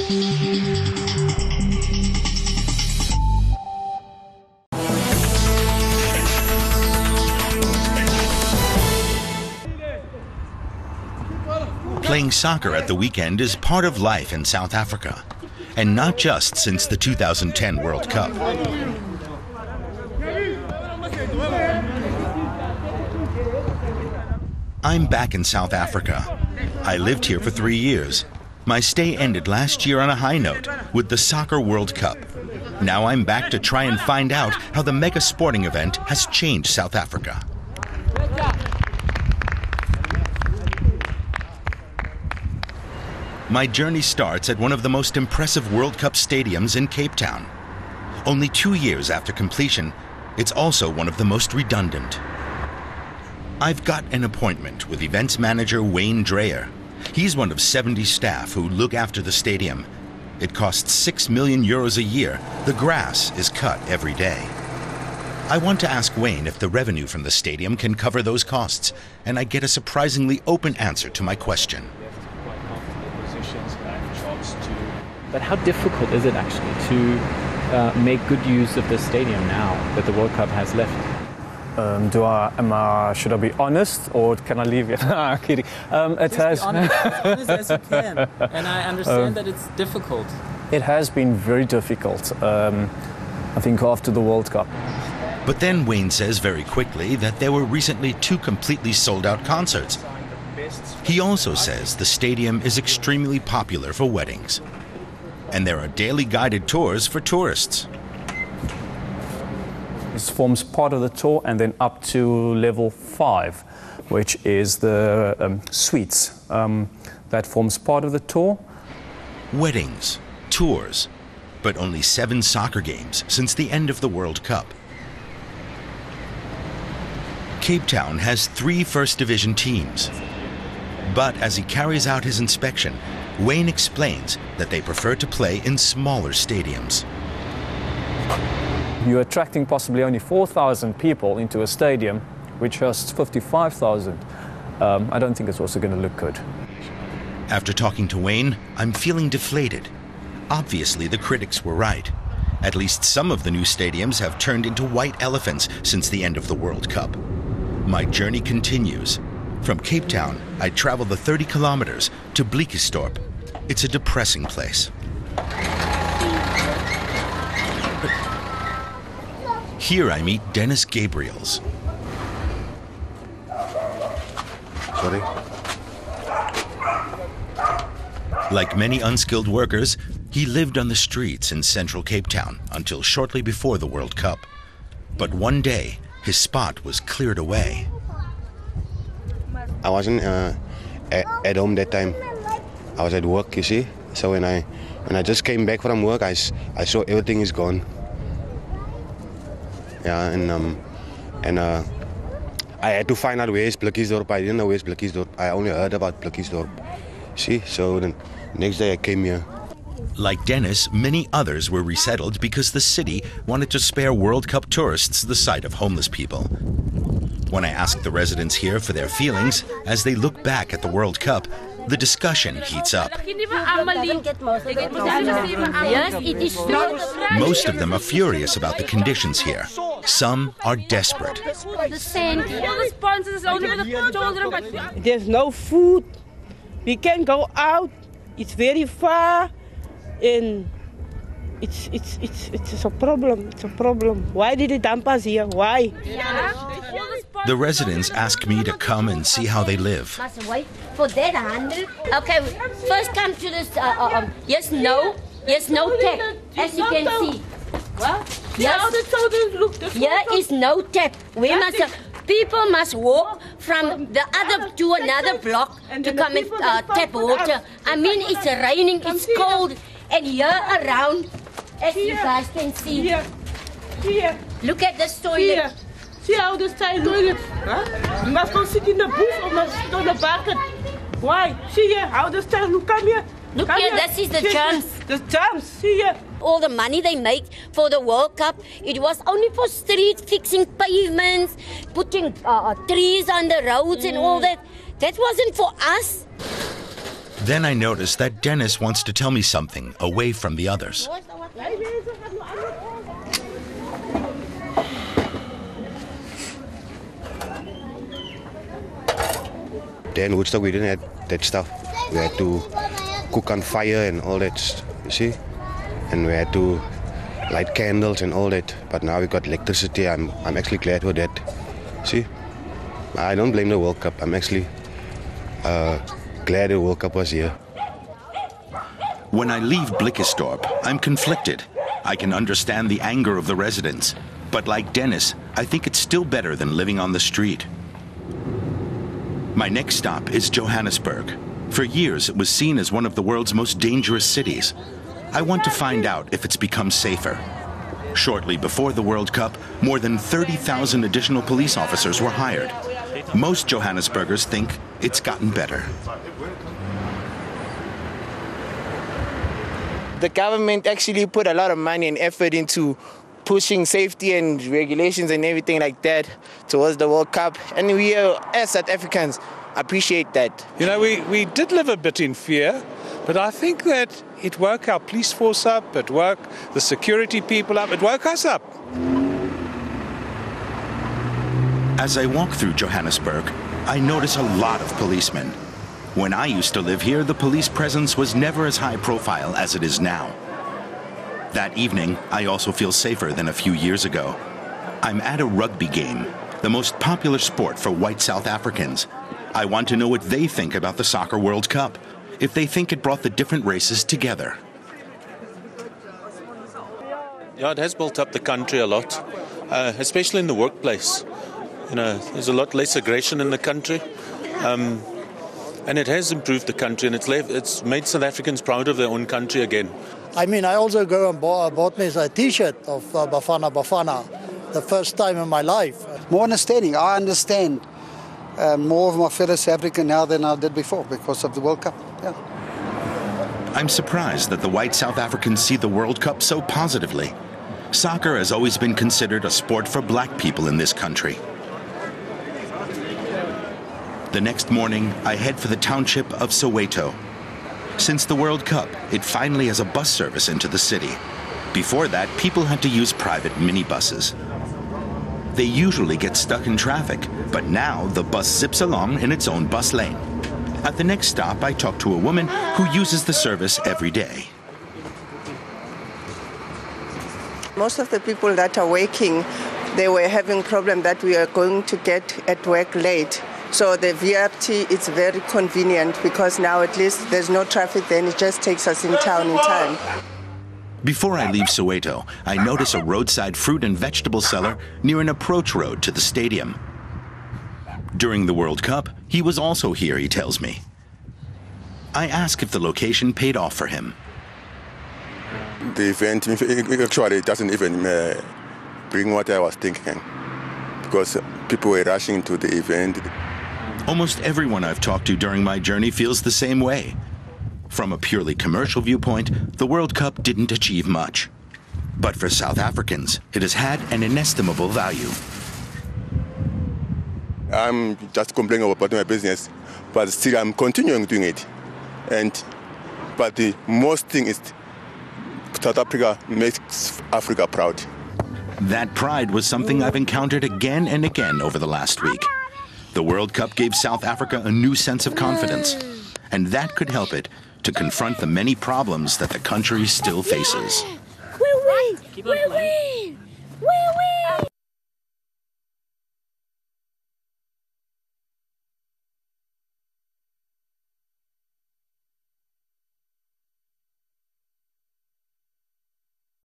Playing soccer at the weekend is part of life in South Africa, and not just since the 2010 World Cup. I'm back in South Africa. I lived here for 3 years. My stay ended last year on a high note with the Soccer World Cup. Now I'm back to try and find out how the mega sporting event has changed South Africa. My journey starts at one of the most impressive World Cup stadiums in Cape Town. Only 2 years after completion, it's also one of the most redundant. I've got an appointment with events manager Wayne Dreyer. He's one of 70 staff who look after the stadium. It costs 6 million euros a year. The grass is cut every day. I want to ask Wayne if the revenue from the stadium can cover those costs, and I get a surprisingly open answer to my question. But how difficult is it actually to make good use of the stadium now that the World Cup has left? Should I be honest or can I leave it? I'm kidding. It has. Be honest, as honest as you can. And I understand that it's difficult. It has been very difficult, I think, after the World Cup. But then Wayne says very quickly that there were recently 2 completely sold-out concerts. He also says the stadium is extremely popular for weddings. And there are daily guided tours for tourists. This forms part of the tour, and then up to level 5, which is the suites. That forms part of the tour. Weddings, tours, but only 7 soccer games since the end of the World Cup. Cape Town has 3 First Division teams. But as he carries out his inspection, Wayne explains that they prefer to play in smaller stadiums. You're attracting possibly only 4,000 people into a stadium which hosts 55,000. I don't think it's also going to look good. After talking to Wayne, I'm feeling deflated. Obviously, the critics were right. At least some of the new stadiums have turned into white elephants since the end of the World Cup. My journey continues. From Cape Town, I travel the 30 kilometers to Bleekisdorp. It's a depressing place. Here I meet Dennis Gabriels. Sorry? Like many unskilled workers, he lived on the streets in central Cape Town until shortly before the World Cup. But one day, his spot was cleared away. I wasn't at home that time. I was at work, you see. So when I just came back from work, I saw everything is gone. Yeah, and I had to find out where is Bleekisdorp. I didn't know where's Bleekisdorp. I only heard about Bleekisdorp. See, so the next day I came here. Like Dennis, many others were resettled because the city wanted to spare World Cup tourists the sight of homeless people. When I asked the residents here for their feelings as they look back at the World Cup, the discussion heats up. Most of them are furious about the conditions here. Some are desperate. There's no food. We can't go out. It's very far. And it's a problem. It's a problem. Why did they dump us here? Why? The residents ask me to come and see how they live. Okay, first come to this, yes, no tap, as you can see. Yes, here is no tap. People must walk from the other to another block to come and tap water. I mean, it's raining, it's cold, and here around, as you guys can see. Here. Look at this toilet. See how this toilet? Huh? You must go sit in the booth or must sit on the bucket. Why? See here, how this toilet? Look, come here. Look here, this is the chance. The chance, see here. All the money they make for the World Cup, it was only for street fixing pavements, putting trees on the roads and all that. That wasn't for us. Then I notice that Dennis wants to tell me something away from the others. Then Woodstock, we didn't have that stuff. We had to cook on fire and all that, you see? And we had to light candles and all that. But now we got electricity. I'm actually glad for that. See? I don't blame the World Cup. I'm actually glad the World Cup was here. When I leave Blikkestorp, I'm conflicted. I can understand the anger of the residents. But like Dennis, I think it's still better than living on the street. My next stop is Johannesburg. For years, it was seen as one of the world's most dangerous cities. I want to find out if it's become safer. Shortly before the World Cup, more than 30,000 additional police officers were hired. Most Johannesburgers think it's gotten better. The government actually put a lot of money and effort into pushing safety and regulations and everything like that towards the World Cup. And we, as South Africans, appreciate that. You know, we did live a bit in fear, but I think that it woke our police force up, it woke the security people up, it woke us up. As I walk through Johannesburg, I notice a lot of policemen. When I used to live here, the police presence was never as high profile as it is now. That evening, I also feel safer than a few years ago. I'm at a rugby game, the most popular sport for white South Africans. I want to know what they think about the Soccer World Cup, if they think it brought the different races together. Yeah, it has built up the country a lot, especially in the workplace. You know, there's a lot less aggression in the country, and it has improved the country, and it's made South Africans proud of their own country again. I mean, I also go and bought me a T-shirt of Bafana Bafana, the first time in my life. More understanding. I understand more of my fellow South African now than I did before because of the World Cup. Yeah. I'm surprised that the white South Africans see the World Cup so positively. Soccer has always been considered a sport for black people in this country. The next morning, I head for the township of Soweto. Since the World Cup, it finally has a bus service into the city. Before that, people had to use private minibuses. They usually get stuck in traffic, but now the bus zips along in its own bus lane. At the next stop, I talk to a woman who uses the service every day. Most of the people that are working, they were having problem that we are going to get at work late. So the VRT is very convenient because now at least there's no traffic, then it just takes us in town in time. Before I leave Soweto, I notice a roadside fruit and vegetable seller near an approach road to the stadium. During the World Cup, he was also here, he tells me. I ask if the location paid off for him. The event actually doesn't even bring what I was thinking, because people were rushing to the event. Almost everyone I've talked to during my journey feels the same way. From a purely commercial viewpoint, the World Cup didn't achieve much. But for South Africans, it has had an inestimable value. I'm just complaining about my business, but still I'm continuing doing it. But the most thing is South Africa makes Africa proud. That pride was something I've encountered again and again over the last week. The World Cup gave South Africa a new sense of confidence, and that could help it to confront the many problems that the country still faces. We win! We win!